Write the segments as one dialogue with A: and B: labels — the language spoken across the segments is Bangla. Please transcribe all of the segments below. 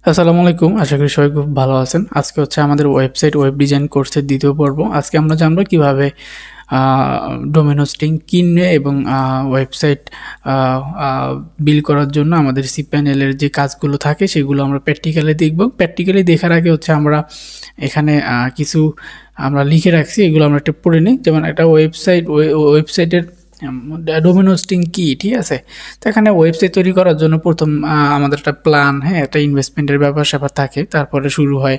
A: আসসালামু আলাইকুম। আশা করি সবাই খুব ভালো আছেন। আজকে হচ্ছে আমাদের ওয়েবসাইট ওয়েব ডিজাইন কোর্সের দ্বিতীয় পর্ব। আজকে আমরা জানবো কিভাবে ডোমেন হোস্টিং কিনে এবং ওয়েবসাইট বিল্ড করার জন্য আমাদের সিপ্যানেলের যে কাজগুলো থাকে সেগুলো আমরা প্র্যাকটিক্যালি দেখব। প্র্যাকটিক্যালি দেখার আগে হচ্ছে আমরা এখানে কিছু আমরা লিখে রাখছি, এগুলো আমরা একটা পড়ে নিই। যেমন একটা ওয়েবসাইটের ডোমেন হোস্টিং কি, ঠিক আছে। তো এখানে ওয়েবসাইট তৈরি করার জন্য প্রথম আমাদের একটা প্ল্যান, একটা ইনভেস্টমেন্টের ব্যাপার স্যাপার থাকে, তারপরে শুরু হয়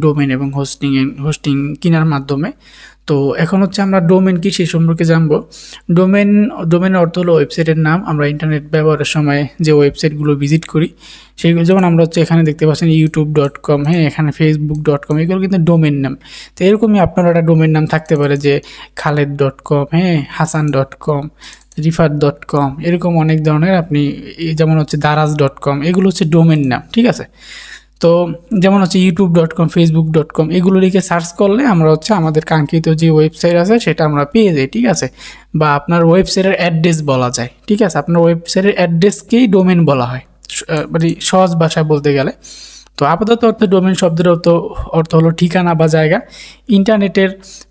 A: ডোমেন এবং হোস্টিং কেনার মাধ্যমে। তো এখন হচ্ছে আমরা ডোমেন কি সেই সম্পর্কে জানবো। ডোমেনের অর্থ হলো ওয়েবসাইটের নাম। আমরা ইন্টারনেট ব্যবহারের সময় যে ওয়েবসাইটগুলো ভিজিট করি সেইগুলো, যেমন আমরা হচ্ছে এখানে দেখতে পাচ্ছেন youtube.com, এখানে facebook.com, এগুলো কিন্তু ডোমেন নাম। তো এরকমই আপনার একটা ডোমেন নাম থাকতে পারে যে খালেদ.com, হাসান.com, রিফাত.com, এরকম অনেক ধরনের আপনি, যেমন হচ্ছে দারাজ.com, এগুলো হচ্ছে ডোমেন নাম, ঠিক আছে। তো যেমন হচ্ছে youtube.com, facebook.com, এগুলো লিখে সার্চ করলে আমরা হচ্ছে আমাদের কাঙ্ক্ষিত যে ওয়েবসাইট আছে সেটা আমরা পেয়ে যাই, ঠিক আছে। বা আপনার ওয়েবসাইটের অ্যাড্রেস বলা যায়, ঠিক আছে। আপনার ওয়েবসাইটের অ্যাড্রেসকেই ডোমেন বলা হয়, মানে সহজ ভাষায় বলতে গেলে। তো আপাতত অর্থে ডোমেন শব্দের অর্থ হলো ঠিকানা বা জায়গা। ইন্টারনেটের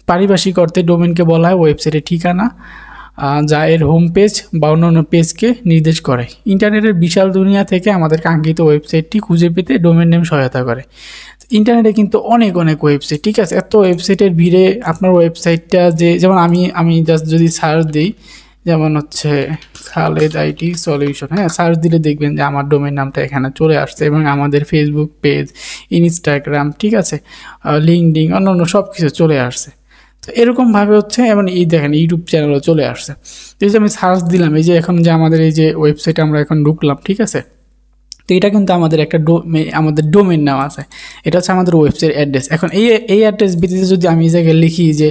A: পারিভাষিক অর্থে ডোমেনকে বলা হয় ওয়েবসাইটের ঠিকানা, যা এর হোম পেজ বা অন্যান্য পেজকে নির্দেশ করে। ইন্টারনেটের বিশাল দুনিয়া থেকে আমাদের কাঙ্ক্ষিত ওয়েবসাইটটি খুঁজে পেতে ডোমেন নেম সহায়তা করে। ইন্টারনেটে কিন্তু অনেক ওয়েবসাইট, ঠিক আছে। এত ওয়েবসাইটের ভিড়ে আপনার ওয়েবসাইটটা যেমন আমি জাস্ট যদি সার্চ দিই, যেমন হচ্ছে খালেদ আইটি সলিউশন, সার্চ দিলে দেখবেন যে আমার ডোমেন নামটা এখানে চলে আসছে এবং আমাদের ফেসবুক পেজ, ইনস্টাগ্রাম, ঠিক আছে, লিঙ্কডিন, অন্যান্য সব কিছু চলে আসছে। তো এরকমভাবে হচ্ছে, এবং এই দেখেন ইউটিউব চ্যানেলও চলে আসছে। তো এই যে আমি সার্চ দিলাম, এই যে এখন যে আমাদের এই যে ওয়েবসাইটে আমরা এখন ঢুকলাম, ঠিক আছে। তো এটা কিন্তু আমাদের একটা আমাদের ডোমেন নাম আছে, এটা হচ্ছে আমাদের ওয়েবসাইট অ্যাড্রেস। এখন এই অ্যাড্রেস ভিত্তিতে যদি আমি এই জায়গায় লিখি যে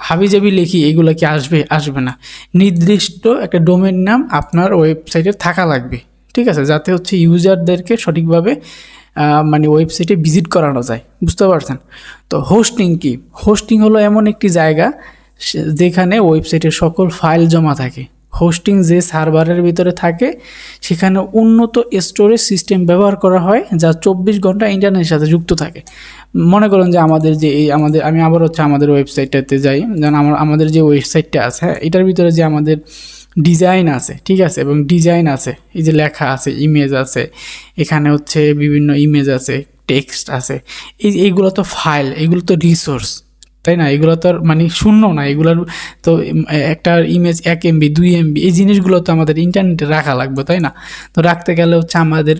A: হাবিজাবি লিখি, এগুলো কি আসবে না। নির্দিষ্ট একটা ডোমেন নাম আপনার ওয়েবসাইটে থাকা লাগবে, ঠিক আছে, যাতে হচ্ছে ইউজারদেরকে সঠিকভাবে মানে ওয়েবসাইটে ভিজিট করানো যায়, বুঝতে পারছেন। তো হোস্টিং কি? হোস্টিং হলো এমন একটি জায়গা যেখানে ওয়েবসাইটের সকল ফাইল জমা থাকে। হোস্টিং যে সার্ভারের ভিতরে থাকে সেখানে উন্নত স্টোরেজ সিস্টেম ব্যবহার করা হয়, যা 24 ঘন্টা ইন্টারনেটের সাথে যুক্ত থাকে। মনে করুন যে আমি আবার হচ্ছে আমাদের ওয়েবসাইটটাতে যাই, যেমন আমাদের যে ওয়েবসাইটটা আছে, এটার ভিতরে যে আমাদের ডিজাইন আছে, ঠিক আছে, এবং ডিজাইন আছে, এই যে লেখা আছে, ইমেজ আছে, এখানে হচ্ছে বিভিন্ন ইমেজ আছে, টেক্সট আছে, এইগুলো তো ফাইল, এগুলো তো রিসোর্স, তাই না। এগুলো তো আর মানে শূন্য না, এগুলোর তো একটা ইমেজ 1 MB 2 MB, এই জিনিসগুলো তো আমাদের ইন্টারনেটে রাখা লাগবে, তাই না। তো রাখতে গেলে হচ্ছে আমাদের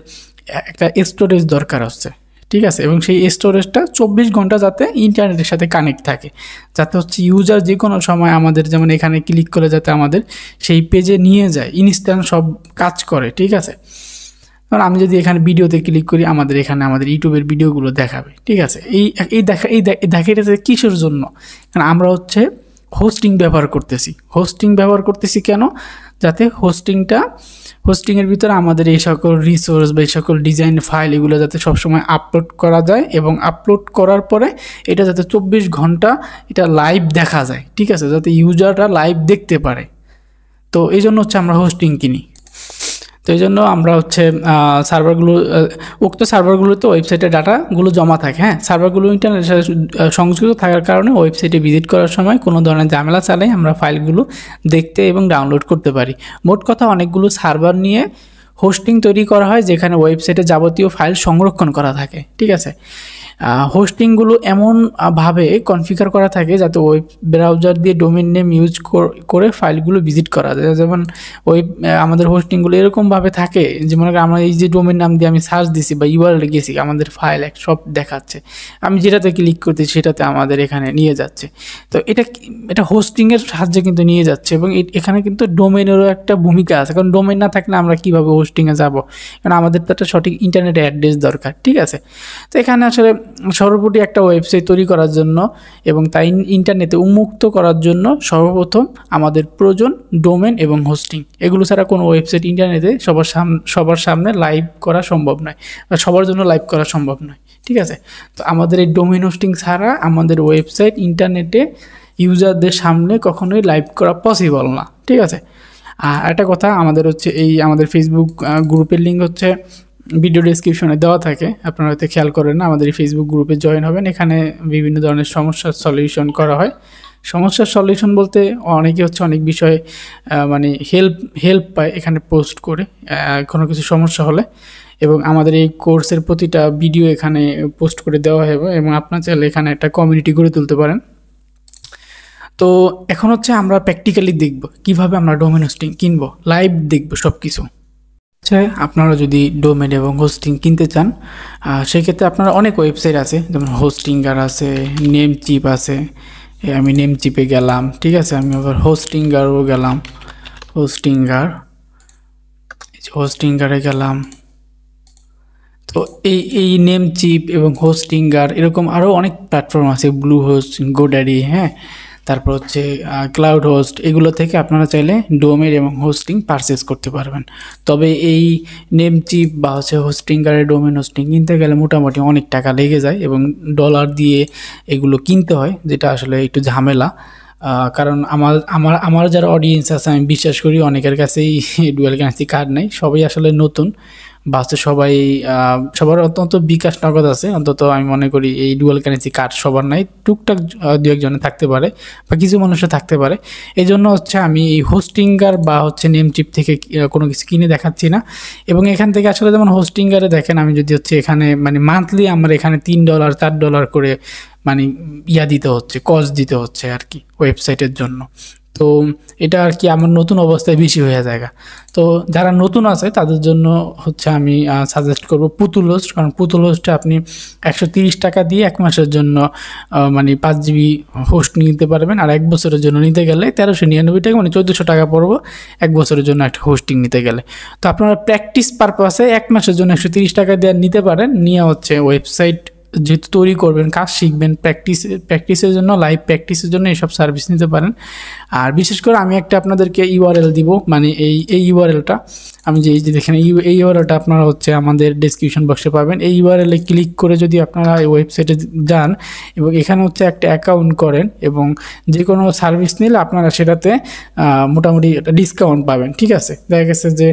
A: একটা স্টোরেজ দরকার হচ্ছে, ঠিক আছে। এবং সেই স্টোরেজটা 24 ঘন্টা যাতে ইন্টারনেটের সাথে কানেক্ট থাকে, যাতে হচ্ছে ইউজার যে কোনো সময় আমাদের, যেমন এখানে ক্লিক করে যাতে আমাদের সেই পেজে নিয়ে যায়, ইনস্ট্যান্ট সব কাজ করে, ঠিক আছে। কারণ আমি যদি এখানে ভিডিওতে ক্লিক করি, আমাদের এখানে আমাদের ইউটিউবের ভিডিওগুলো দেখাবে, ঠিক আছে। দেখাইতেছে কিসের জন্য? কারণ আমরা হচ্ছে হোস্টিং ব্যবহার করতেছি কেন? যাতে হোস্টিংয়ের ভিতরে আমাদের এই সকল রিসোর্স বা এই সকল ডিজাইন ফাইল, এগুলো যাতে সবসময় আপলোড করা যায়, এবং আপলোড করার পরে এটা যাতে 24 ঘন্টা এটা লাইভ দেখা যায়, ঠিক আছে, যাতে ইউজাররা লাইভ দেখতে পারে। তো এই জন্য হচ্ছে আমরা হোস্টিং কিনি। তো এই জন্য আমরা হচ্ছে উক্ত সার্ভারগুলোতে ওয়েবসাইটের ডাটাগুলো জমা থাকে। সার্ভারগুলো ইন্টারনেটের সাথে সংযুক্ত থাকার কারণে ওয়েবসাইটে ভিজিট করার সময় কোনো ধরনের ঝামেলা ছাড়াই আমরা ফাইলগুলো দেখতে এবং ডাউনলোড করতে পারি। মোট কথা, অনেকগুলো সার্ভার নিয়ে হোস্টিং তৈরি করা হয় যেখানে ওয়েবসাইটে যাবতীয় ফাইল সংরক্ষণ করা থাকে, ঠিক আছে। হোস্টিংগুলো এমনভাবে কনফিগার করা থাকে যাতে ওয়েব ব্রাউজার দিয়ে ডোমেন নেম ইউজ করে ফাইলগুলো ভিজিট করা যায়। যেমন আমাদের হোস্টিংগুলো এরকমভাবে থাকে যে, মনে করি আমরা এই যে ডোমেন নাম দিয়ে আমি সার্চ দিছি বা ইউআরএল গেছি, আমাদের ফাইল সব দেখাচ্ছে, আমি যেটাতে ক্লিক করতেছি সেটাতে আমাদের এখানে নিয়ে যাচ্ছে। তো এটা হোস্টিংয়ের সাহায্যে কিন্তু নিয়ে যাচ্ছে, এবং এখানে কিন্তু ডোমেনেরও একটা ভূমিকা আছে। কারণ ডোমেন না থাকলে আমরা কীভাবে হোস্টিংয়ে যাব? কারণ আমাদের তো একটা সঠিক ইন্টারনেট অ্যাড্রেস দরকার, ঠিক আছে। তো এখানে আসলে সর্বোপরি একটা ওয়েবসাইট তৈরি করার জন্য এবং তাই ইন্টারনেটে উন্মুক্ত করার জন্য সর্বপ্রথম আমাদের প্রয়োজন ডোমেন এবং হোস্টিং। এগুলো ছাড়া কোনো ওয়েবসাইট ইন্টারনেটে সবার সামনে লাইভ করা সম্ভব নয়, বা সবার জন্য লাইভ করা সম্ভব নয়, ঠিক আছে। তো আমাদের এই ডোমেন হোস্টিং ছাড়া আমাদের ওয়েবসাইট ইন্টারনেটে ইউজারদের সামনে কখনোই লাইভ করা পসিবল না, ঠিক আছে। আর একটা কথা, আমাদের হচ্ছে আমাদের ফেসবুক গ্রুপের লিঙ্ক হচ্ছে ভিডিও ডেসক্রিপশনে দেওয়া থাকে, আপনারা হয়তো খেয়াল করেন না। আমাদের এই ফেসবুক গ্রুপে জয়েন হবেন, এখানে বিভিন্ন ধরনের সমস্যার সলিউশন করা হয়। সমস্যার সলিউশন বলতে অনেকে হচ্ছে অনেক বিষয়ে মানে হেল্প পায় এখানে পোস্ট করে কোনো কিছু সমস্যা হলে, এবং আমাদের এই কোর্সের প্রতিটা ভিডিও এখানে পোস্ট করে দেওয়া হবে, এবং আপনার চাইলে এখানে একটা কমিউনিটি গড়ে তুলতে পারেন। তো এখন হচ্ছে আমরা প্র্যাকটিক্যালি দেখব কিভাবে আমরা ডোমেন হোস্টিং কিনবো, লাইভ দেখব সব কিছু। আচ্ছা, আপনারা যদি ডোমেন এবং হোস্টিং কিনতে চান, সেক্ষেত্রে আপনারা অনেক ওয়েবসাইট আছে, যেমন হোস্টিঙ্গার আছে, নেমচিপ আছে। আমি নেমচিপে গেলাম, ঠিক আছে, আমি আবার হোস্টিঙ্গারও গেলাম, হোস্টিঙ্গারে গেলাম। তো এই নেমচিপ এবং হোস্টিঙ্গার এরকম আরও অনেক প্ল্যাটফর্ম আছে, ব্লু হোস্ট, গোড্যাডি, হ্যাঁ, তারপর হচ্ছে ক্লাউড হোস্ট। এগুলো থেকে আপনারা চাইলে ডোমেন এবং হোস্টিং পারচেস করতে পারবেন। তবে এই নেমচিপ বা হচ্ছে হোস্টিঙ্গারের ডোমেন হোস্টিং কিনতে গেলে মোটামুটি অনেক টাকা লেগে যায়, এবং ডলার দিয়ে এগুলো কিনতে হয়, যেটা আসলে একটু ঝামেলা। কারণ আমার যারা অডিয়েন্স আছে, আমি বিশ্বাস করি অনেকের কাছেই ডুয়াল কারেন্সি কার্ড নেই, সবাই আসলে নতুন, বা হচ্ছে সবার অন্তত বিকাশ নগদ আছে। অন্তত আমি মনে করি এই ডুয়াল কারেন্সি কার্ড সবার নাই, টুকটাক দু একজনে থাকতে পারে বা কিছু মানুষের থাকতে পারে। এই জন্য হচ্ছে আমি এই হোস্টিঙ্গার বা হচ্ছে নেমচিপ থেকে কোনো কিছু কিনে দেখাচ্ছি না। এবং এখান থেকে আসলে যেমন হোস্টিঙ্গারে দেখেন, আমি যদি হচ্ছে এখানে মানে মান্থলি আমার এখানে $3 $4 করে মানে দিতে হচ্ছে, কস্ট দিতে হচ্ছে আর কি ওয়েবসাইটের জন্য। তো এটা আর কি আমার নতুন অবস্থায় বেশি হয়ে যায়। তো যারা নতুন আছে তাদের জন্য হচ্ছে আমি সাজেস্ট করব পুতুল হোস্ট, কারণ পুতুল হোস্টে আপনি 130 টাকা দিয়ে 1 মাসের জন্য মানে 5 GB হোস্ট নিতে পারবেন, আর 1 বছরের জন্য নিতে গেলে 1399 টাকা, মানে 1400 টাকা পড়বো 1 বছরের জন্য একটা হোস্টিং নিতে গেলে। তো আপনারা প্র্যাকটিস পারপাসে 1 মাসের জন্য 130 টাকা দিয়ে নিতে পারেন, নিয়ে হচ্ছে ওয়েবসাইট যেহেতু তৈরি করবেন, কাজ শিখবেন, প্র্যাকটিসের জন্য, লাইভ প্র্যাকটিসের জন্য এইসব সার্ভিস নিতে পারেন। আর বিশেষ করে আমি একটা আপনাদেরকে ইউআরএল দিব, মানে এই ইউআরএলটা আমি যে দেখেন এই ইউআরএলটা আপনারা হচ্ছে আমাদের ডেসক্রিপশন বক্সে পাবেন। এই ইউআরএলে ক্লিক করে যদি আপনারা এই ওয়েবসাইটে যান এবং এখানে হচ্ছে একটা অ্যাকাউন্ট করেন, এবং যে কোনো সার্ভিস নিলে আপনারা সেটাতে মোটামুটি একটা ডিসকাউন্ট পাবেন, ঠিক আছে। দেখা গেছে যে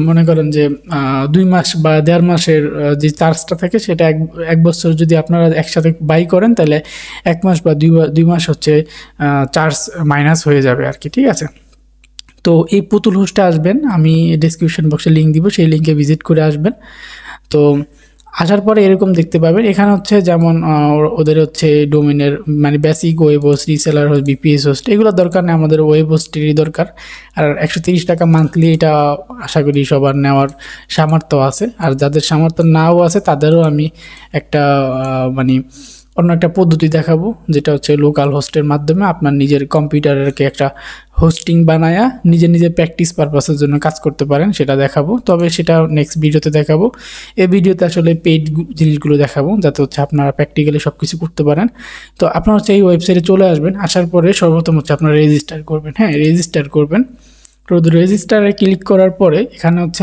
A: মনে করেন যে 2 মাস বা 1.5 মাসের যে চার্জটা থাকে সেটা এক বছর যদি আপনারা একসাথে বাই করেন, তাহলে 1 মাস বা 2 মাস হচ্ছে চার্জ মাইনাস হয়ে যাবে আর কি, ঠিক আছে। তো এই পুতুল হোস্টে আসবেন, আমি ডেসক্রিপশন বক্সে লিঙ্ক দিব, সেই লিঙ্কে ভিজিট করে আসবেন। তো আসার পরে এরকম দেখতে পাবেন, এখানে হচ্ছে যেমন ওদের হচ্ছে ডোমেনের মানে basic web host, reseller host, BPS host, এগুলোর দরকার নেই, আমাদের ওয়েব হোস্টেরই দরকার। আর 130 টাকা মান্থলি, এটা আশা করি সবার নেওয়ার সামর্থ্য আছে। আর যাদের সামর্থ্য নাও আছে তাদেরও আমি একটা মানে অন্য একটা পদ্ধতি দেখাবো, যেটা হচ্ছে লোকাল হোস্টের মাধ্যমে আপনার নিজের কম্পিউটারকে একটা হোস্টিং বানায়া নিজে প্র্যাকটিস পারপাসের জন্য কাজ করতে পারেন, সেটা দেখাবো। তবে সেটা নেক্সট ভিডিওতে দেখাবো। এই ভিডিওতে আসলে পেইড জিনিসগুলো দেখাবো, যাতে হচ্ছে আপনারা প্র্যাকটিক্যালি সব কিছু করতে পারেন। তো আপনারা হচ্ছে এই ওয়েবসাইটে চলে আসবেন, আসার পরে সর্বপ্রথম হচ্ছে আপনারা রেজিস্টার করবেন। হ্যাঁ, রেজিস্টার করবেন। তো রেজিস্টারে ক্লিক করার পরে এখানে হচ্ছে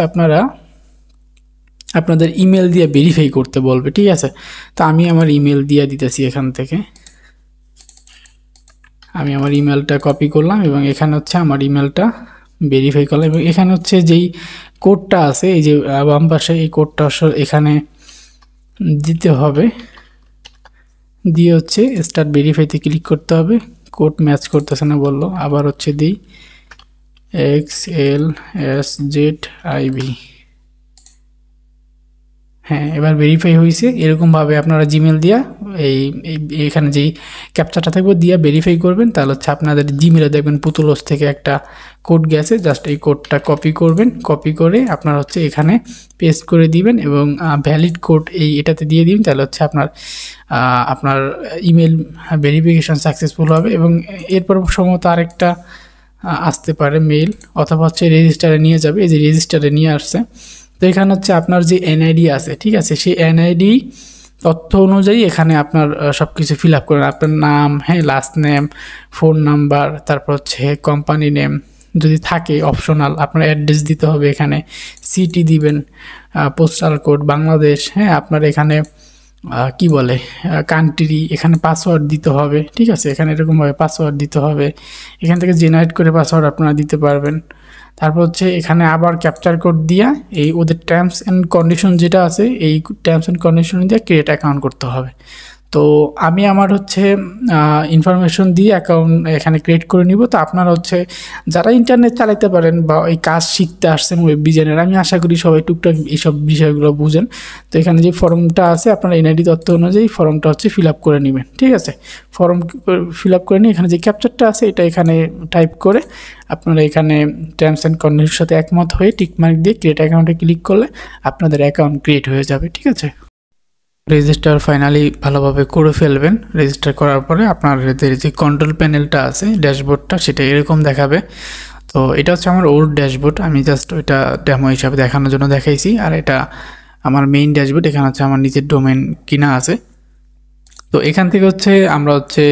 A: আপনাদের ইমেল দিয়ে ভেরিফাই করতে বলবে, ঠিক আছে। তো আমি আমার ইমেল দিয়ে দিতেছি, এখান থেকে আমি আমার ইমেলটা কপি করলাম এবং এখানে হচ্ছে আমার ইমেলটা ভেরিফাই করলাম, এবং এখানে হচ্ছে যেই কোডটা আছে, এই যে বাম পাশে, এই কোডটা এখানে দিতে হবে, দিয়ে হচ্ছে স্টার্ট ভেরিফাইতে ক্লিক করতে হবে। কোড ম্যাচ করতেছে না বললো, আবার হচ্ছে দিই XLSZIV। হ্যাঁ, এবার ভেরিফাই হয়েছে। এরকমভাবে আপনারা জিমেল দিয়া এখানে যেই ক্যাপচারটা থাকবে দিয়া ভেরিফাই করবেন, তাহলে হচ্ছে আপনাদের জিমেলে দেখবেন পুতুল হোস্ট থেকে একটা কোড গেছে, জাস্ট এই কোডটা কপি করবেন, কপি করে আপনারা হচ্ছে এখানে পেস্ট করে দিবেন এবং ভ্যালিড কোড এটাতে দিয়ে দিবেন, তাহলে হচ্ছে আপনার ইমেল ভেরিফিকেশন সাকসেসফুল হবে। এবং এরপর সম্ভবত আরেকটা আসতে পারে মেইল, অথবা হচ্ছে রেজিস্টারে নিয়ে যাবে। এই যে রেজিস্টারে নিয়ে আসছে, তো এখানে হচ্ছে আপনার যে এনআইডি আছে, ঠিক আছে, সেই এনআইডি তথ্য অনুযায়ী এখানে আপনার সব কিছু ফিল আপ করেন। আপনার নাম, হ্যাঁ, লাস্ট নেম, ফোন নাম্বার, তারপর হচ্ছে কোম্পানি নেম যদি থাকে অপশনাল, আপনার অ্যাড্রেস দিতে হবে, এখানে সিটি দিবেন, পোস্টাল কোড বাংলাদেশ, হ্যাঁ, আপনার এখানে কি বলে কান্ট্রি, এখানে পাসওয়ার্ড দিতে হবে, ঠিক আছে। এখানে এরকমভাবে পাসওয়ার্ড দিতে হবে, এখান থেকে জেনারেট করে পাসওয়ার্ড আপনারা দিতে পারবেন। তারপর হচ্ছে এখানে আবার ক্যাপচার কোড দিয়া এই ওদের টার্মস অ্যান্ড কন্ডিশন যেটা আছে এই টার্মস অ্যান্ড কন্ডিশন দিয়ে ক্রিয়েট অ্যাকাউন্ট করতে হবে। তো আমি আমার হচ্ছে ইনফরমেশন দিয়ে অ্যাকাউন্ট এখানে ক্রিয়েট করে নিব। তো আপনারা হচ্ছে যারা ইন্টারনেট চালাতে পারেন বা এই কাজ শিখতে আসছেন ওয়েব ডিজাইনের, আমি আশা করি সবাই টুকটাক এইসব বিষয়গুলো বুঝেন। তো এখানে যে ফর্মটা আছে আপনারা এনআইডি তথ্য অনুযায়ী ফর্মটা হচ্ছে ফিল আপ করে নেবেন, ঠিক আছে। ফর্ম ফিল আপ করে নিয়ে এখানে যে ক্যাপচারটা আছে এটা এখানে টাইপ করে আপনারা এখানে টার্মস অ্যান্ড কন্ডিশনের সাথে একমত হয়ে টিকমার্ক দিয়ে ক্রিয়েট অ্যাকাউন্টে ক্লিক করলে আপনাদের অ্যাকাউন্ট ক্রিয়েট হয়ে যাবে, ঠিক আছে। রেজিস্টার ফাইনালি ভালোভাবে করে ফেলবেন। রেজিস্টার করার পরে আপনাদের যে কন্ট্রোল প্যানেলটা আছে ড্যাশবোর্ডটা সেটা এরকম দেখাবে। তো এটা হচ্ছে আমার ওল্ড ড্যাশবোর্ড, আমি জাস্ট ওইটা ডেমো হিসাবে দেখানোর জন্য দেখাইছি। আর এটা আমার মেইন ড্যাশবোর্ড, এখানে হচ্ছে আমার নিজের ডোমেন কিনা আছে। তো এখান থেকে হচ্ছে আমরা হচ্ছে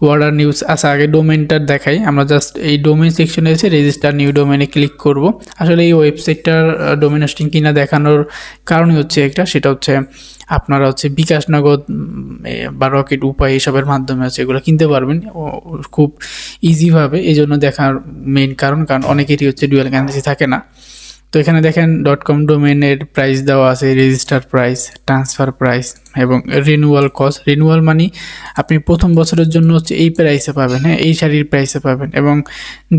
A: ওয়ার্ডার নিউজ আচ্ছা আগে ডোমেনটা দেখাই। আমরা জাস্ট এই ডোমেন সেকশনে এসে রেজিস্টার নিউ ডোমেনে ক্লিক করব। আসলে এই ওয়েবসাইটটার ডোমেন হোস্টিং কিনা দেখানোর কারণই হচ্ছে একটা, সেটা হচ্ছে আপনারা হচ্ছে বিকাশ নগদ বা রকেট উপায় এসবের মাধ্যমে হচ্ছে এগুলো কিনতে পারবেন খুব ইজিভাবে। এই জন্য দেখার মেইন কারণ অনেকেরই হচ্ছে ডুয়াল কারেন্সি থাকে না। তো এখানে দেখেন .com ডোমেনের প্রাইস দেওয়া আছে, রেজিস্টার প্রাইস, ট্রান্সফার প্রাইস এবং রিনিউয়াল কস্ট। রিনিউয়াল মানে আপনি প্রথম বছরের জন্য হচ্ছে এই প্রাইসে পাবেন, হ্যাঁ এই শাড়ির প্রাইসে পাবেন, এবং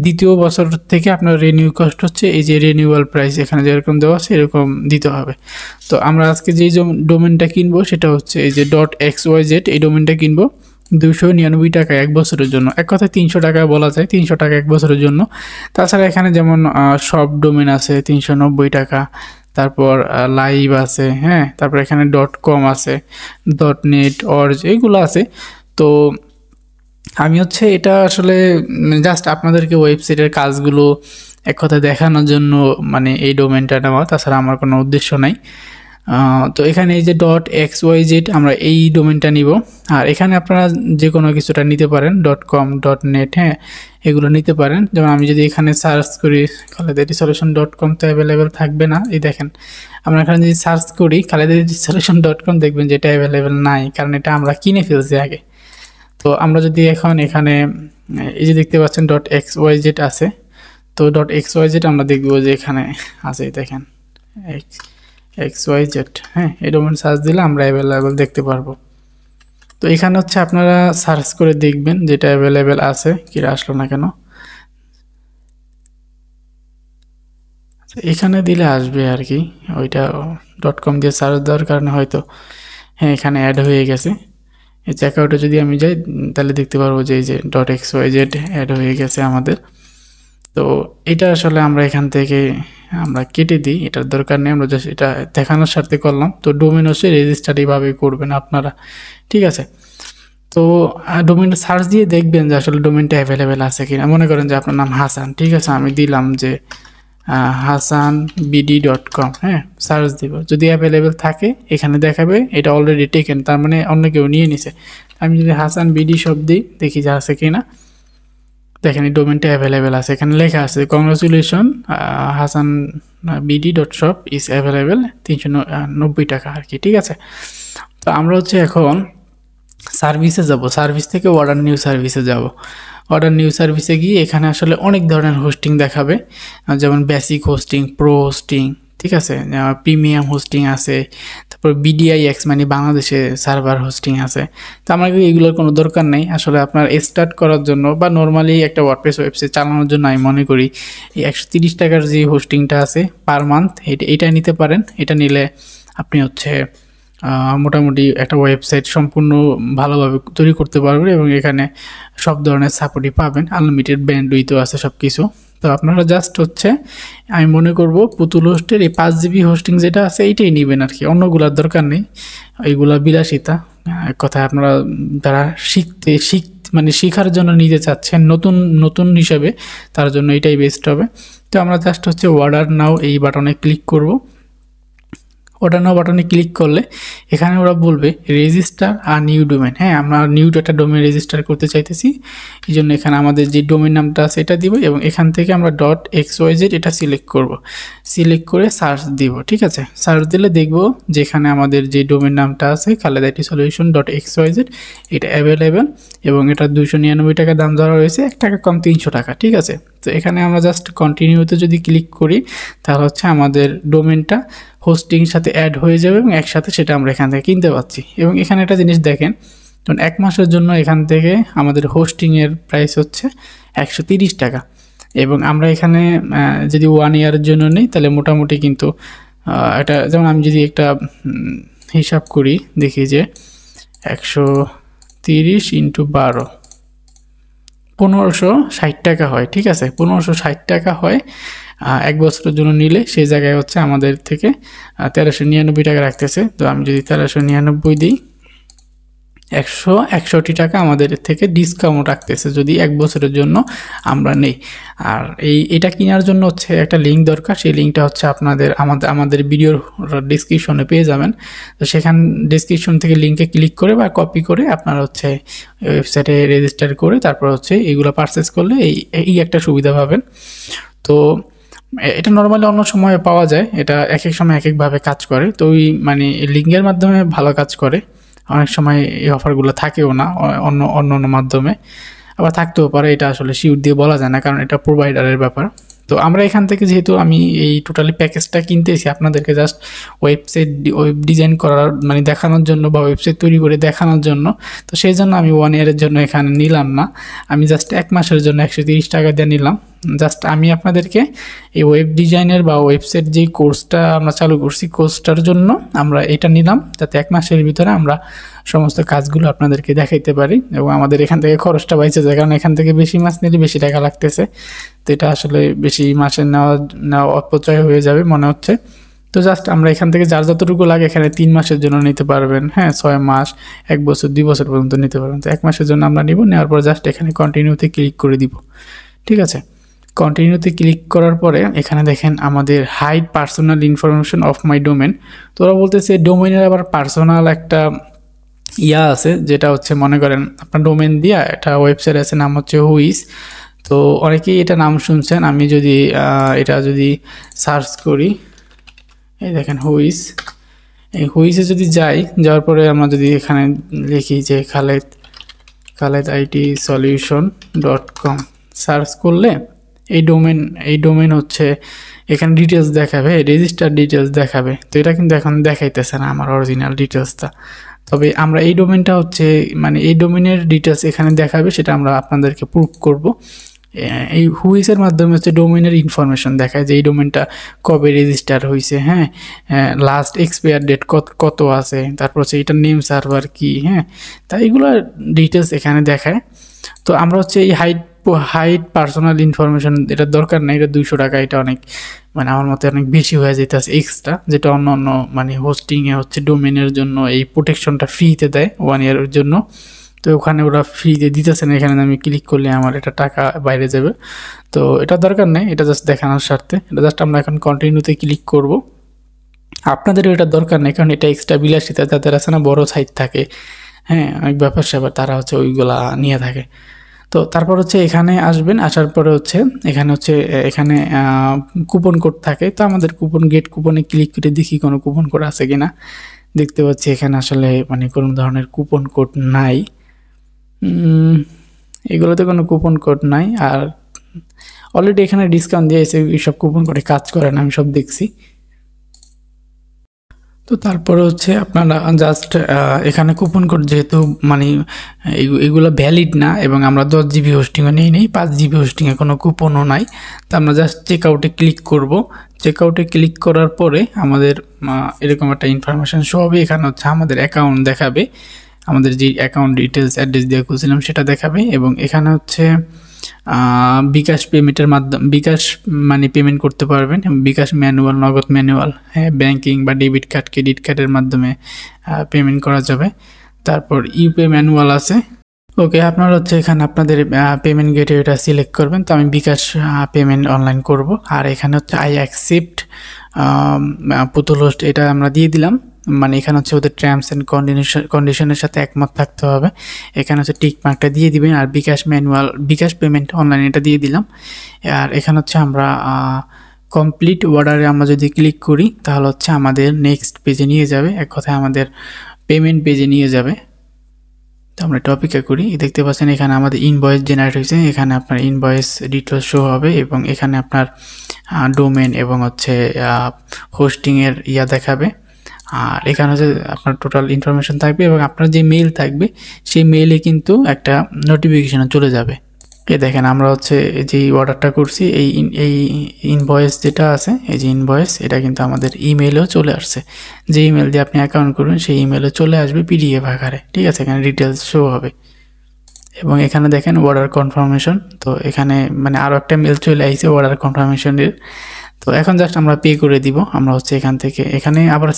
A: দ্বিতীয় বছর থেকে আপনার রিনিউ কস্ট হচ্ছে এই যে রিনিউয়াল প্রাইস এখানে যেরকম দেওয়া আছে এরকম দিতে হবে। তো আমরা আজকে যেই ডোমেনটা কিনবো সেটা হচ্ছে এই যে .xyz এই ডোমেনটা কিনবো 299 টাকা এক বছরের জন্য। এক কথায় 300 টাকা বলা যায়, 300 টাকা এক বছরের জন্য। তাছাড়া এখানে যেমন সব ডোমেন আছে 390 টাকা, তারপর লাইভ আছে, হ্যাঁ তারপর এখানে .com আছে, .net অর্জ এইগুলো আছে। তো আমি হচ্ছে এটা আসলে জাস্ট আপনাদেরকে ওয়েবসাইটের কাজগুলো এক কথায় দেখানোর জন্য মানে এই ডোমেনটা নেওয়া, তাছাড়া আমার কোনো উদ্দেশ্য নাই। তো এখানে এই যে .xyz আমরা এই ডোমেনটা নিব। আর এখানে আপনারা যে কোনো কিছুটা নিতে পারেন, .com .net, হ্যাঁ এগুলো নিতে পারেন। যেমন আমি যদি এখানে সার্চ করি khalidedsolution.com তো অ্যাভেলেবেল থাকবে না। এই দেখেন আমরা এখানে যদি সার্চ করি khalidedsolution.com দেখবেন যে এটা অ্যাভেলেবেল নাই, কারণ এটা আমরা কিনে ফেলছি আগে। তো আমরা যদি এখন এখানে এই যে দেখতে পাচ্ছেন .xyz আছে, তো .xyz আমরা দেখব যে এখানে আছে, দেখেন XYZ, হ্যাঁ এই ডোমেন সার্চ দিলে আমরা অ্যাভেলেবেল দেখতে পারবো। তো এখানে হচ্ছে আপনারা সার্চ করে দেখবেন যেটা অ্যাভেলেবেল আছে, কি আসলো না কেন, এখানে দিলে আসবে আর কি, ওইটা .com দিয়ে সার্চ দেওয়ার কারণে হয়তো হ্যাঁ এখানে অ্যাড হয়ে গেছে। এই চেকআউটে যদি আমি যাই তাহলে দেখতে পারবো যে এই যে .xyz অ্যাড হয়ে গেছে আমাদের। তো এটা আসলে আমরা এখান থেকে আমরা কেটে দিই, এটার দরকার নেই, আমরা জাস্ট এটা দেখানোর স্বার্থে করলাম। তো ডোমেন হচ্ছে রেজিস্টার এইভাবে করবেন আপনারা, ঠিক আছে। তো ডোমেনটা সার্চ দিয়ে দেখবেন যে আসলে ডোমেনটা অ্যাভেলেবেল আছে কিনা। মনে করেন যে আপনার নাম হাসান, ঠিক আছে, আমি দিলাম যে hasanbd.com, হ্যাঁ সার্চ দিব, যদি অ্যাভেলেবেল থাকে এখানে দেখাবে এটা অলরেডি টেকেন, তার মানে অন্য কেউ নিয়ে নিছে। আমি যদি হাসান বিডি সব দিই দেখি যে আছে কিনা, দেখেন এই ডোমেনটা অ্যাভেলেবেল আছে, এখানে লেখা আছে কংগ্রাচুলেশন hasanbd.shop ইজ অ্যাভেলেবেল 390 টাকা আর কি, ঠিক আছে। তো আমরা হচ্ছে এখন সার্ভিসে যাব, সার্ভিস থেকে অর্ডার নিউ সার্ভিসে যাব। অর্ডার নিউ সার্ভিসে গিয়ে এখানে আসলে অনেক ধরনের হোস্টিং দেখাবে, যেমন বেসিক হোস্টিং, প্রো হোস্টিং, ঠিক আছে, প্রিমিয়াম হোস্টিং আছে, তারপর BDIX মানে বাংলাদেশে সার্ভার হোস্টিং আছে। তো আমার এগুলোর কোনো দরকার নেই আসলে। আপনার স্টার্ট করার জন্য বা নর্মালি একটা ওয়ার্ডপ্রেস ওয়েবসাইট চালানোর জন্য আমি মনে করি এই 130 টাকার যে হোস্টিংটা আছে পার মান্থ এটা নিতে পারেন। এটা নিলে আপনি হচ্ছে মোটামুটি একটা ওয়েবসাইট সম্পূর্ণ ভালোভাবে তৈরি করতে পারবেন এবং এখানে সব ধরনের সাপোর্টই পাবেন, আনলিমিটেড ব্যান্ডউইথও আছে সব কিছু। তো আপনারা জাস্ট হচ্ছে আমি মনে করব পুতুল হোস্টের এই 5 GB হোস্টিং যেটা আছে এইটাই নেবেন আর কি, অন্যগুলোর দরকার নেই, এইগুলা বিলাসিতা। এক কথায় আপনারা যারা মানে শেখার জন্য নিতে চাচ্ছেন নতুন নতুন হিসাবে, তার জন্য এটাই বেস্ট হবে। তো আমরা জাস্ট হচ্ছে অর্ডার নাও এই বাটনে ক্লিক করব। ওটা নাও বাটনে ক্লিক করলে এখানে ওরা বলবে রেজিস্টার আর নিউ ডোমেন। হ্যাঁ, আমরা নিউ একটা ডোমেন রেজিস্টার করতে চাইতেছি, এই জন্য এখানে আমাদের যে ডোমেন নামটা আছে এটা দিব এবং এখান থেকে আমরা .xyz এটা সিলেক্ট করব, সিলেক্ট করে সার্চ দিব। ঠিক আছে, সার্চ দিলে দেখব যেখানে আমাদের যে ডোমেন নামটা আছে খালেদ আইটি সলিউশন .xyz এটা অ্যাভেলেবেল এবং এটা 299 টাকা দাম ধরা রয়েছে, 1 টাকা কম 300 টাকা। ঠিক আছে, তো এখানে আমরা জাস্ট কন্টিনিউতে যদি ক্লিক করি তাহলে হচ্ছে আমাদের ডোমেনটা হোস্টিং সাথে অ্যাড হয়ে যাবে এবং একসাথে সেটা আমরা এখান থেকে কিনতে পাচ্ছি। এবং এখানে একটা জিনিস দেখেন, কারণ 1 মাসের জন্য এখান থেকে আমাদের হোস্টিংয়ের প্রাইস হচ্ছে 130 টাকা এবং আমরা এখানে যদি 1 ইয়ারের জন্য নিই তাহলে মোটামুটি কিন্তু এটা, যেমন আমি যদি একটা হিসাব করি দেখি যে 130 × 12 1560 টাকা হয়। ঠিক আছে, 1560 টাকা হয় 1 বছরের জন্য নিলে। সেই জায়গায় হচ্ছে আমাদের থেকে 1399 টাকা রাখতেছে। তো আমি যদি 1399 দিই, 161 টাকা আমাদের থেকে ডিসকাউন্ট রাখতেছে যদি 1 বছরের জন্য আমরা নেই। আর এটা কেনার জন্য হচ্ছে একটা লিঙ্ক দরকার, সেই লিঙ্কটা হচ্ছে আমাদের ভিডিওর ডিসক্রিপশনে পেয়ে যাবেন। তো সেখান ডিসক্রিপশন থেকে লিঙ্কে ক্লিক করে বা কপি করে আপনারা হচ্ছে ওয়েবসাইটে রেজিস্টার করে তারপর হচ্ছে এইগুলো পারচেস করলে এই একটা সুবিধা পাবেন। তো এটা নর্মালি অন্য সময় পাওয়া যায়, এটা এক এক সময় এক একভাবে কাজ করে। তো ওই মানে লিঙ্কের মাধ্যমে ভালো কাজ করে, অনেক সময় এই অফারগুলো থাকেও না অন্য মাধ্যমে, আবার থাকতেও পারে, এটা আসলে শিওর দিয়ে বলা যায় না কারণ এটা প্রোভাইডারের ব্যাপার। তো আমরা এখান থেকে যেহেতু আমি এই টোটালি প্যাকেজটা কিনতেছি আপনাদেরকে জাস্ট ওয়েব ডিজাইন করার মানে দেখানোর জন্য বা ওয়েবসাইট তৈরি করে দেখানোর জন্য, তো সেই জন্য আমি 1 ইয়ারের জন্য এখানে নিলাম না, আমি জাস্ট 1 মাসের জন্য 130 টাকা দিয়ে নিলাম। জাস্ট আমি আপনাদেরকে এই ওয়েব ডিজাইনের বা ওয়েবসাইট যেই কোর্সটা আমরা চালু করছি কোর্সটার জন্য আমরা এটা নিলাম, যাতে 1 মাসের ভিতরে আমরা সমস্ত কাজগুলো আপনাদেরকে দেখাইতে পারি এবং আমাদের এখান থেকে খরচটা বাইচে যায়, কারণ এখান থেকে বেশি মাস নিলে বেশি টাকা লাগতেছে। তো এটা আসলে বেশি মাসের নেওয়া অপচয় হয়ে যাবে মনে হচ্ছে। তো জাস্ট আমরা এখান থেকে যার যতটুকু লাগে এখানে 3 মাসের জন্য নিতে পারবেন, হ্যাঁ 6 মাস 1 বছর 2 বছর পর্যন্ত নিতে পারবেন। তো 1 মাসের জন্য আমরা নিব, নেওয়ার পর জাস্ট এখানে কন্টিনিউতে ক্লিক করে দিব। ঠিক আছে, কন্টিনিউতে ক্লিক করার পরে এখানে দেখেন আমাদের hide personal information of my domain. তো ওরা বলতেছে ডোমেনের আবার পার্সোনাল একটা আছে, যেটা হচ্ছে মনে করেন আপনার ডোমেন দিয়া একটা ওয়েবসাইট আছে নাম হচ্ছে হুইস। তো অনেকেই এটা নাম শুনছেন, আমি যদি এটা যদি সার্চ করি, এই দেখেন হুইস, এই হুইসে যদি যাওয়ার পরে আমরা যদি এখানে লিখি যে Khaled IT solution .com search করলে এই ডোমেন হচ্ছে এখানে ডিটেলস দেখাবে, রেজিস্টার ডিটেলস দেখাবে। তো এটা কিন্তু এখন দেখাইতেছে না আমার অরিজিনাল ডিটেলসটা, তবে আমরা এই ডোমেনটা হচ্ছে মানে এই ডোমেনের ডিটেলস এখানে দেখাবে, সেটা আমরা আপনাদেরকে প্রুভ করব। এই হুইসের মাধ্যমে হচ্ছে ডোমেনের ইনফরমেশন দেখায় যে এই ডোমেনটা কবে রেজিস্টার হয়েছে, হ্যাঁ লাস্ট এক্সপায়ার ডেট কত আছে, তারপর হচ্ছে এটার নেম সার্ভার কি, হ্যাঁ তাই এগুলো ডিটেলস এখানে দেখায়। তো আমরা হচ্ছে এই হাইড পার্সোনাল ইনফরমেশন এটা দরকার নেই, এটা 200 টাকা, এটা অনেক মানে আমার মতে অনেক বেশি হয়ে যেতেছে এক্সট্রা, যেটা অন্য মানে হোস্টিংয়ে হচ্ছে ডোমেনের জন্য এই প্রোটেকশনটা ফ্রিতে দেয় 1 ইয়ারের জন্য। তো ওখানে ওরা ফ্রিতে দিতেছে না, এখানে আমি ক্লিক করলে আমার এটা টাকা বাইরে যাবে। তো এটা দরকার নেই, এটা জাস্ট দেখানোর স্বার্থে, এটা জাস্ট আমরা এখন কন্টিনিউতে ক্লিক করব। আপনাদেরও এটা দরকার নেই, কারণ এটা এক্সট্রা বিলাসিতা, যাদের আছে না বড় সাইট থাকে, হ্যাঁ অনেক ব্যাপার স্যাপার, তারা হচ্ছে ওইগুলা নিয়ে থাকে। তো তারপর হচ্ছে এখানে আসবেন, আসার পরে হচ্ছে এখানে কুপন কোড থাকে। তো আমাদের গেট কুপনে ক্লিক করে দেখি কোনো কুপন কোড আছে কিনা। দেখতে পাচ্ছি এখানে আসলে মানে কোনো ধরনের কুপন কোড নাই, এগুলোতে কোনো কুপন কোড নাই। আর অলরেডি এখানে ডিসকাউন্ট দিয়েছে, এইসব কুপন কোডে কাজ করে না, আমি সব দেখছি। তো তারপরে হচ্ছে আপনারা জাস্ট এখানে কুপন কোড যেহেতু মানে এগুলো ভ্যালিড না এবং আমরা 10 GB হোস্টিংও নেই 5 GB হোস্টিংয়ে কোনো কুপনও নাই। তো আমরা জাস্ট চেক আউটে ক্লিক করব। চেক আউটে ক্লিক করার পরে আমাদের এরকম একটা ইনফরমেশান শো হবে। এখানে হচ্ছে আমাদের অ্যাকাউন্ট দেখাবে, আমাদের যে অ্যাকাউন্ট ডিটেলস অ্যাড্রেস দিয়ে খুলছিলাম সেটা দেখাবে এবং এখানে হচ্ছে বিকাশ পেমেন্টের মাধ্যমে বিকাশ মানে পেমেন্ট করতে পারবেন, বিকাশ ম্যানুয়াল, নগদ ম্যানুয়াল, হ্যাঁ ব্যাংকিং বা ডেবিট কার্ড ক্রেডিট কার্ডের মাধ্যমে পেমেন্ট করা যাবে। তারপর ইউপে ম্যানুয়াল আছে, ওকে, আপনারা হচ্ছে এখানে আপনাদের পেমেন্ট গেটওয়েটা সিলেক্ট করবেন। তো আমি বিকাশ পেমেন্ট অনলাইন করব। আর এখানে হচ্ছে আই অ্যাকসেপ্ট পুতুল হোস্ট, এটা আমরা দিয়ে দিলাম। মানে এখানে হচ্ছে ওদের টার্মস অ্যান্ড কন্ডিশনের সাথে একমত থাকতে হবে। এখানে হচ্ছে টিক মার্কটা দিয়ে দিবেন। আর বিকাশ পেমেন্ট অনলাইন এটা দিয়ে দিলাম। আর এখানে হচ্ছে আমরা কমপ্লিট অর্ডারে আমরা যদি ক্লিক করি তাহলে হচ্ছে আমাদের নেক্সট পেজে নিয়ে যাবে, এক কথায় আমাদের পেমেন্ট পেজে নিয়ে যাবে। তো আমরা এটা অপেক্ষা করি। দেখতে পাচ্ছেন এখানে আমাদের ইনভয়েস জেনারেট হয়েছে, এখানে আপনার ইনভয়েস ডিটেলস শো হবে এবং এখানে আপনার ডোমেন এবং হচ্ছে হোস্টিংয়ের দেখাবে। আর এখানে হচ্ছে আপনার টোটাল ইনফরমেশন থাকবে এবং আপনার যে মেইল থাকবে সেই মেইলে কিন্তু একটা নোটিফিকেশন চলে যাবে। এই দেখেন আমরা হচ্ছে যে অর্ডারটা করছি এই ইনভয়েস যেটা আছে, এই যে ইনভয়েস, এটা কিন্তু আমাদের ইমেইলেও চলে আসছে। যে ইমেল দিয়ে আপনি অ্যাকাউন্ট করবেন সেই ইমেলে চলে আসবে পিডিএফ আকারে, ঠিক আছে? এখানে ডিটেলস শো হবে এবং এখানে দেখেন অর্ডার কনফার্মেশন। তো এখানে মানে আরও একটা মেল চলে আসছে অর্ডার কনফার্মেশনের। তো এখন জাস্ট আমরা পে করে দিব। আমরা হচ্ছে এখান থেকে এখানে আবার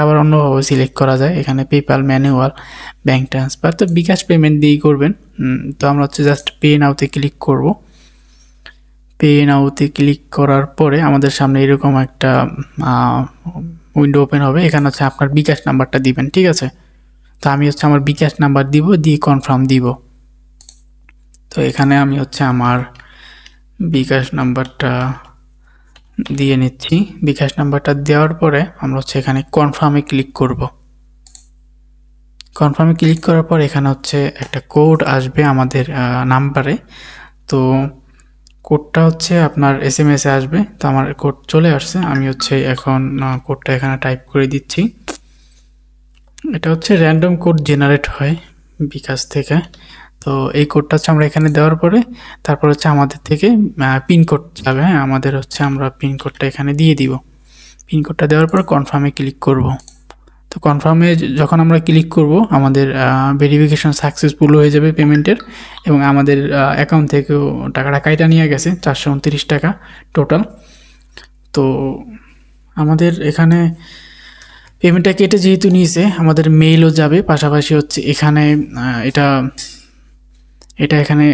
A: আবার অন্যভাবে সিলেক্ট করা যায়, এখানে পেপ্যাল, ম্যানুয়াল, ব্যাঙ্ক ট্রান্সফার। তো বিকাশ পেমেন্ট দিয়েই করবেন। তো আমরা হচ্ছে জাস্ট পে নাওতে ক্লিক করব। পে নাওতে ক্লিক করার পরে আমাদের সামনে এরকম একটা উইন্ডো ওপেন হবে। এখানে হচ্ছে আপনার বিকাশ নাম্বারটা দিবেন, ঠিক আছে? তো আমি হচ্ছে আমার বিকাশ নাম্বার দিব, দিয়ে কনফার্ম দিব। তো এখানে আমি হচ্ছে আমার বিকাশ নাম্বারটা দিয়ে নিচ্ছি। বিকাশ নাম্বারটা দেওয়ার পরে আমরা হচ্ছে এখানে কনফার্মে ক্লিক করব। কনফার্মে ক্লিক করার পর এখানে হচ্ছে একটা কোড আসবে আমাদের নাম্বারে। তো কোডটা হচ্ছে আপনার এসএমএসে আসবে। তো আমার কোড চলে আসছে, আমি হচ্ছে এখন কোডটা এখানে টাইপ করে দিচ্ছি। এটা হচ্ছে র্যান্ডম কোড জেনারেট হয় বিকাশ থেকে। তো এই কোডটা হচ্ছে আমরা এখানে দেওয়ার পরে তারপর হচ্ছে আমাদের থেকে পিনকোড যাবে। হ্যাঁ, আমাদের হচ্ছে আমরা পিনকোডটা এখানে দিয়ে দিব। পিনকোডটা দেওয়ার পর কনফার্মে ক্লিক করব। তো কনফার্মে যখন আমরা ক্লিক করব আমাদের ভেরিফিকেশন সাকসেসফুল হয়ে যাবে পেমেন্টের এবং আমাদের অ্যাকাউন্ট থেকেও টাকাটা কাইটা নিয়ে গেছে 429 টাকা টোটাল। তো আমাদের এখানে পেমেন্টটা কেটে যেহেতু নিয়েছে আমাদের মেইলও যাবে, পাশাপাশি হচ্ছে এখানে এটা এখানে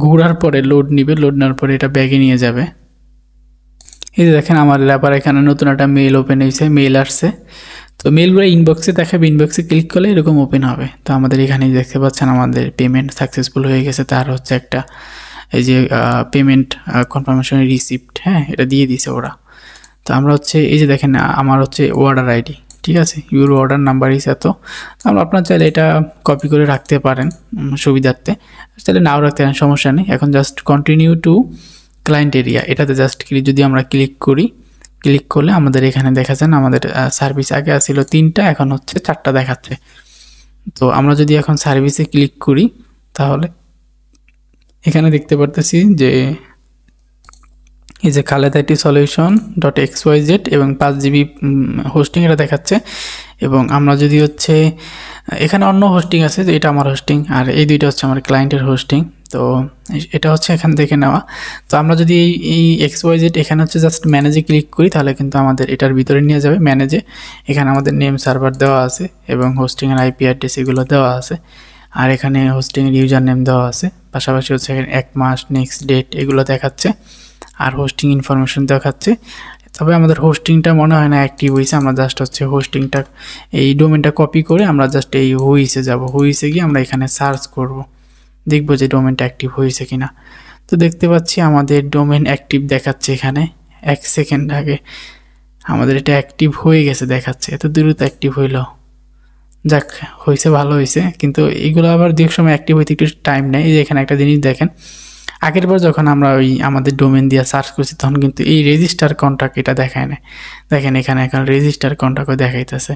A: ঘোরার পরে লোড নিবে, লোড নেওয়ার পরে এটা ব্যাগে নিয়ে যাবে। এই যে দেখেন আমার ল্যাপার এখানে নতুন একটা মেইল ওপেন হয়েছে, মেইল আসছে। তো মেইলগুলো ইনবক্সে দেখাবে, ইনবক্সে ক্লিক করলে এরকম ওপেন হবে। তো আমাদের এখানে দেখতে পাচ্ছেন আমাদের পেমেন্ট সাকসেসফুল হয়ে গেছে। তার হচ্ছে একটা এই যে পেমেন্ট কনফার্মেশন রিসিপ্ট, হ্যাঁ, এটা দিয়ে দিছে ওরা। তো আমরা হচ্ছে এই যে দেখেন আমার হচ্ছে অর্ডার আইডি, ঠিক আছে? ইউর অর্ডার নাম্বার ইস এত। আমরা আপনার চাইলে এটা কপি করে রাখতে পারেন সুবিধার্থে, চাইলে নাও রাখতে পারেন, সমস্যা নেই। এখন just continue to client area, এটাতে জাস্ট যদি আমরা ক্লিক করি, ক্লিক করলে আমাদের এখানে দেখাচ্ছেন আমাদের সার্ভিস আগে ছিল 3টা, এখন হচ্ছে 4টা দেখাচ্ছে। তো আমরা যদি এখন সার্ভিসে ক্লিক করি তাহলে এখানে দেখতে পারতেছি যে এই যে খালেদ আইটি সলিউশন .xyz এবং 5 GB হোস্টিং এটা দেখাচ্ছে। এবং আমরা যদি হচ্ছে এখানে অন্য হোস্টিং আছে, যে এটা আমার হোস্টিং আর এই দুইটা হচ্ছে আমার ক্লায়েন্টের হোস্টিং। তো এটা হচ্ছে এখান থেকে নেওয়া। তো আমরা যদি এই XYZ এখানে হচ্ছে জাস্ট ম্যানেজে ক্লিক করি তাহলে কিন্তু আমাদের এটার ভিতরে নিয়ে যাবে ম্যানেজে। এখানে আমাদের নেম সার্ভার দেওয়া আছে এবং হোস্টিংয়ের আইপি অ্যাড্রেস এগুলো দেওয়া আছে। আর এখানে হোস্টিংয়ের ইউজার নেম দেওয়া আছে, পাশাপাশি হচ্ছে এখানে 1 মাস, নেক্সট ডেট এগুলো দেখাচ্ছে আর হোস্টিং ইনফরমেশন দেখাচ্ছে। তবে আমাদের হোস্টিংটা মনে হয় না অ্যাক্টিভ হয়েছে। আমরা জাস্ট হচ্ছে হোস্টিংটা এই ডোমেনটা কপি করে আমরা জাস্ট এই হুইসে যাব, হুইসে গিয়ে আমরা এখানে সার্চ করব, দেখবো যে ডোমেনটা অ্যাক্টিভ হয়েছে কিনা। তো দেখতে পাচ্ছি আমাদের ডোমেন অ্যাক্টিভ দেখাচ্ছে এখানে 1 সেকেন্ড আগে আমাদের এটা অ্যাক্টিভ হয়ে গেছে দেখাচ্ছে। এত দ্রুত অ্যাক্টিভ হইলো, যাক হয়েছে, ভালো হয়েছে। কিন্তু এইগুলো আবার দু এক সময় অ্যাক্টিভ হইতে একটু টাইম নেয়। এই যে এখানে একটা জিনিস দেখেন, আগের বার যখন আমরা ওই আমাদের ডোমেন দিয়ে সার্চ করছি তখন কিন্তু এই রেজিস্টার কন্ট্যাক্ট এটা দেখায় না। দেখেন এখানে এখন রেজিস্টার কন্ট্যাক্টও দেখাইতেছে।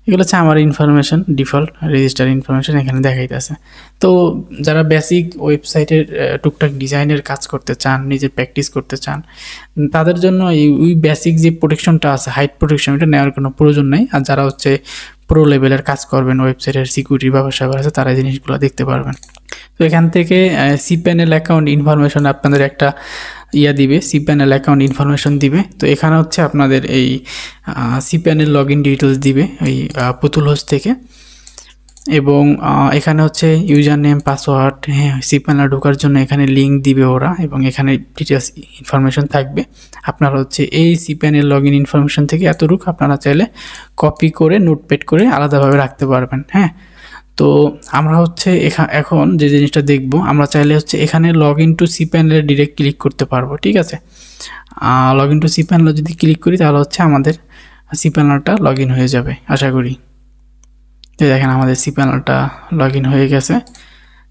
A: এগুলো হচ্ছে আমার ইনফরমেশন, ডিফল্ট রেজিস্টার ইনফরমেশন এখানে দেখাইতেছে। তো যারা বেসিক ওয়েবসাইটের টুকটাক ডিজাইনের কাজ করতে চান, নিজে প্র্যাকটিস করতে চান, তাদের জন্য ওই বেসিক যে প্রোটেকশনটা আছে, হাইট প্রোটেকশন, এটা নেওয়ার কোনো প্রয়োজন নেই। আর যারা হচ্ছে প্রো লেভেলের কাজ করবেন, ওয়েবসাইটের সিকিউরিটি ব্যবসা আছে, তারা এই জিনিসগুলো দেখতে পারবেন। তো এখান থেকে সিপ্যানেল অ্যাকাউন্ট ইনফরমেশন আপনাদের একটা দিবে, সিপ্যানেল অ্যাকাউন্ট ইনফরমেশন দিবে। তো এখানে হচ্ছে আপনাদের এই সিপ্যানেল লগ ইন ডিটেলস দিবে ওই পুতুল হোস্ট থেকে। এবং এখানে হচ্ছে ইউজার নেম, পাসওয়ার্ড, হ্যাঁ সিপ্যানেলে ঢোকার জন্য এখানে লিঙ্ক দিবে ওরা, এবং এখানে ডিটেলস ইনফরমেশন থাকবে। আপনারা হচ্ছে এই সিপ্যানেল লগ ইন ইনফরমেশন থেকে এতটুকু আপনারা চাইলে কপি করে নোটপ্যাড করে আলাদাভাবে রাখতে পারবেন। হ্যাঁ, তো আমরা হচ্ছে এখন যে জিনিসটা দেখব, আমরা চাইলে হচ্ছে এখানে লগ ইন টু সিপ্যানেলে ডিরেক্ট ক্লিক করতে পারবো। ঠিক আছে, লগ ইন টু সিপ্যানেলে যদি ক্লিক করি তাহলে হচ্ছে আমাদের সিপ্যানেলটা লগ ইন হয়ে যাবে আশা করি। তো দেখেন আমাদের সিপ্যানেলটা লগ ইন হয়ে গেছে।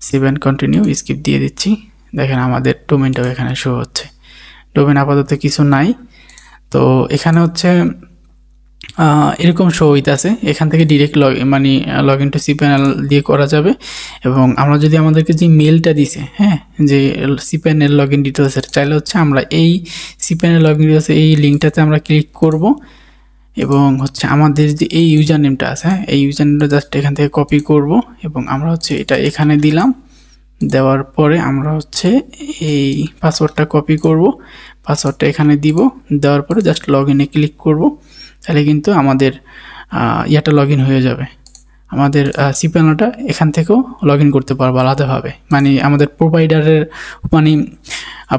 A: সেভ এন্ড কন্টিনিউ, স্কিপ দিয়ে দিচ্ছি। দেখেন আমাদের ডোমেনটাও এখানে শো হচ্ছে। ডোমেন আপাতত কিছু নাই। তো এখানে হচ্ছে এরকম শো হইতেছে, এখান থেকে direct log in to cPanel দিয়ে করা যাবে। এবং আমরা যদি আমাদেরকে যে মেলটা দিছে, হ্যাঁ, যে সিপ্যানেল লগ ইন ডিটেলসের, চাইলে হচ্ছে আমরা এই সিপ্যানেল লগ ইন ডিটেলসের এই লিঙ্কটাতে আমরা ক্লিক করব, এবং হচ্ছে আমাদের যে এই ইউজার নেমটা আছে, হ্যাঁ, এই ইউজার নেমটা জাস্ট এখান থেকে কপি করব, এবং আমরা হচ্ছে এটা এখানে দিলাম। দেওয়ার পরে আমরা হচ্ছে এই পাসওয়ার্ডটা কপি করব, পাসওয়ার্ডটা এখানে দিব। দেওয়ার পরে জাস্ট লগ ইনে ক্লিক করব, তাহলে কিন্তু আমাদের ইয়াটা লগ ইন হয়ে যাবে। আমাদের সিপ্যানেলটা এখান থেকেও লগ ইন করতে পারবো আলাদাভাবে, মানে আমাদের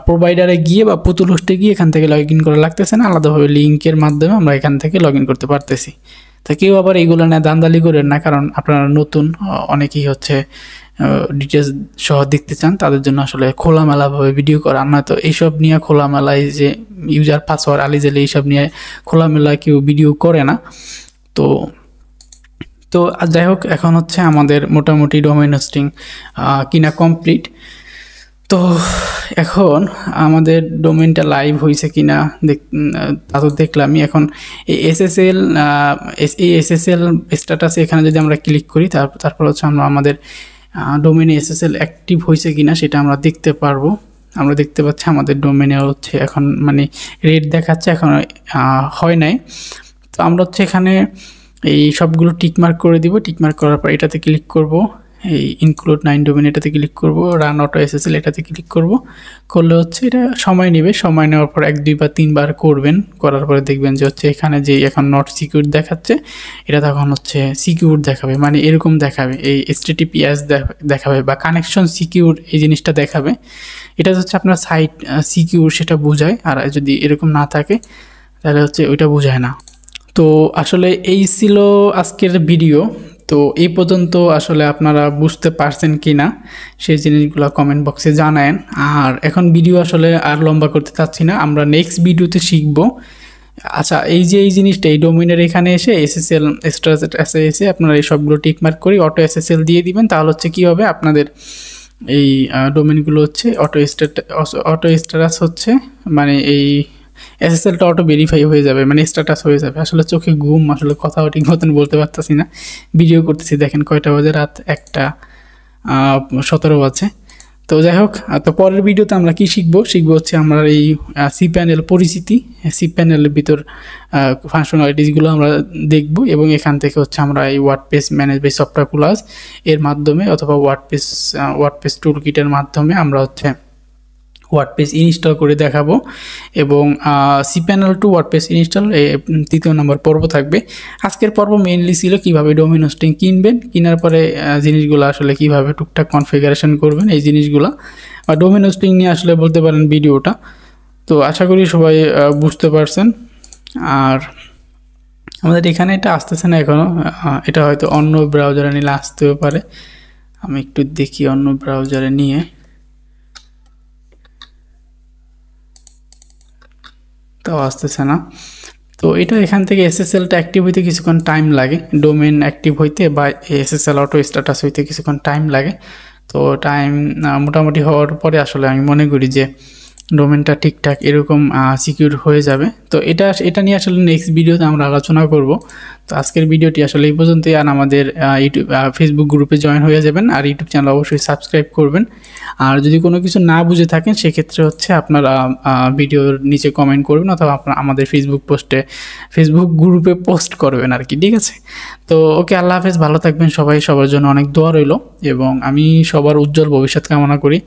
A: প্রোভাইডারে গিয়ে বা পুতুল হোস্টে গিয়ে এখান থেকে লগ ইন করা লাগতেছে না, আলাদাভাবে লিঙ্কের মাধ্যমে আমরা এখান থেকে লগ ইন করতে পারতেছি। তো কেউ আবার এইগুলো নিয়ে দান্দালি করেন না, কারণ আপনারা নতুন, অনেকেই হচ্ছে ডিটেলস সহ দেখতে চান, তাদের জন্য আসলে খোলামেলাভাবে ভিডিও করা, নয়তো এইসব নিয়ে খোলামেলায় যে ইউজার পাসওয়ার্ড আলিজেলে এইসব নিয়ে খোলামেলা কেউ ভিডিও করে না। তো যাই হোক, এখন হচ্ছে আমাদের মোটামুটি ডোমেইন হোস্টিং কিনা কমপ্লিট। তো এখন আমাদের ডোমেইনটা লাইভ হয়েছে কিনা তা তো দেখলামই। এখন এই এসএসএল স্ট্যাটাসে এখানে যদি আমরা ক্লিক করি, তারপর হচ্ছে আমরা আমাদের ডোমেইনে এসএসএল অ্যাক্টিভ হয়েছে কিনা সেটা আমরা দেখতে পারবো। আমরা দেখতে পাচ্ছি আমাদের ডোমেইনে হচ্ছে এখন মানে রেড দেখাচ্ছে, এখন হয় নাই। তো আমরা হচ্ছে এখানে এই সবগুলো টিকমার্ক করে দিব। টিকমার্ক করার পর এটাতে ক্লিক করব, এই ইনক্লুড 9 ডোমেন এটাতে ক্লিক করব, রান অটো এসএসএল এটাতে ক্লিক করলে হচ্ছে এটা সময় নেবে। সময় নেওয়ার পর 1, 2 বা 3 বার করবেন। করার পরে দেখবেন যে হচ্ছে এখানে যে এখন নট সিকিউর দেখাচ্ছে, এটা তখন হচ্ছে সিকিউর দেখাবে, মানে এরকম দেখাবে, এই HTTPS দেখাবে বা কানেকশন সিকিউর এই জিনিসটা দেখাবে। এটা হচ্ছে আপনার সাইট সিকিউর সেটা বোঝায়, আর যদি এরকম না থাকে তাহলে হচ্ছে ওইটা বোঝায় না। তো আসলে এই ছিল আজকের ভিডিও। তো এই পর্যন্ত আসলে আপনারা বুঝতে পারছেন কি না সেই জিনিসগুলো কমেন্ট বক্সে জানায়েন। আর এখন ভিডিও আসলে আর লম্বা করতে চাচ্ছি না, আমরা নেক্সট ভিডিওতে শিখব। আচ্ছা, এই যে এই জিনিসটা এই ডোমেইনের এখানে এসে এসএসএল এসে আপনারা এই সবগুলো টিকমার্ক করে অটো এসএসএল দিয়ে দিবেন, তাহলে হচ্ছে কী হবে, আপনাদের এই ডোমেইনগুলো হচ্ছে অটো স্ট্যাটাস হচ্ছে, মানে এই এসএসএলটা অটো ভেরিফাই হয়ে যাবে, মানে স্ট্যাটাস হয়ে যাবে। আসলে চোখে ঘুম, আসলে কথাও ঠিক মতন বলতে পারতেছি না, ভিডিও করতেছি। দেখেন কয়টা বাজে, রাত 1:17 বাজে। তো যাই হোক, তো পরের ভিডিওতে আমরা কি শিখবো হচ্ছে আমরা এই সিপ্যানেল পরিচিতি, সিপ্যানেলের ভিতর ফাংশনালিটিসগুলো আমরা দেখব, এবং এখান থেকে হচ্ছে আমরা এই WordPress manage by software plus এর মাধ্যমে অথবা ওয়ার্ডপ্রেস টুল কিটের মাধ্যমে আমরা হচ্ছে ওয়ার্ডপ্রেস ইনস্টল করে দেখাবো। এবং সিপ্যানেল টু ওয়ার্ডপ্রেস ইনস্টল 3 নম্বর পর্ব থাকবে। আজকের পর্ব মেইনলি ছিল কিভাবে ডোমেইন হোস্টিং কিনবেন, কেনার পরে জিনিসগুলো আসলে কিভাবে টুকটাক কনফিগারেশন করবেন, এই জিনিসগুলো বা ডোমেইন হোস্টিং নিয়ে আসলে বলতে পারেন ভিডিওটা। তো আশা করি সবাই বুঝতে পারছেন। আর আমাদের এখানে এটা আসতেছে না এখনও, এটা হয়তো অন্য ব্রাউজারে নিলে আসতেও পারে। আমি একটু দেখি অন্য ব্রাউজারে নিয়ে। তাও আসতেছে না। তো এটা এখান থেকে এসএসএলটা অ্যাক্টিভ হইতে কিছুক্ষণ টাইম লাগে, ডোমেন অ্যাক্টিভ হইতে বা এসএসএল অটো স্ট্যাটাস হইতে কিছুক্ষণ টাইম লাগে। তো টাইম মোটামুটি হওয়ার পরে আসলে আমি মনে করি যে ডোমেনটা ঠিকঠাক এরকম সিকিউর হয়ে যাবে। তো এটা নিয়ে আসলে নেক্সট ভিডিওতে আমরা আলোচনা করব। তো আজকের ভিডিওটি আসলে এই পর্যন্তই। আর আমাদের ফেসবুক গ্রুপে জয়েন হয়ে যাবেন, আর ইউটিউব চ্যানেল অবশ্যই সাবস্ক্রাইব করবেন। আর যদি কোনো কিছু না বুঝে থাকেন সেক্ষেত্রে হচ্ছে আপনারা ভিডিওর নিচে কমেন্ট করবেন, অথবা আপনারা আমাদের ফেসবুক গ্রুপে পোস্ট করবেন আর কি, ঠিক আছে? তো ওকে, আল্লাহ হাফেজ, ভালো থাকবেন সবাই। সবার জন্য অনেক দোয়া রইল, এবং আমি সবার উজ্জ্বল ভবিষ্যৎ কামনা করি।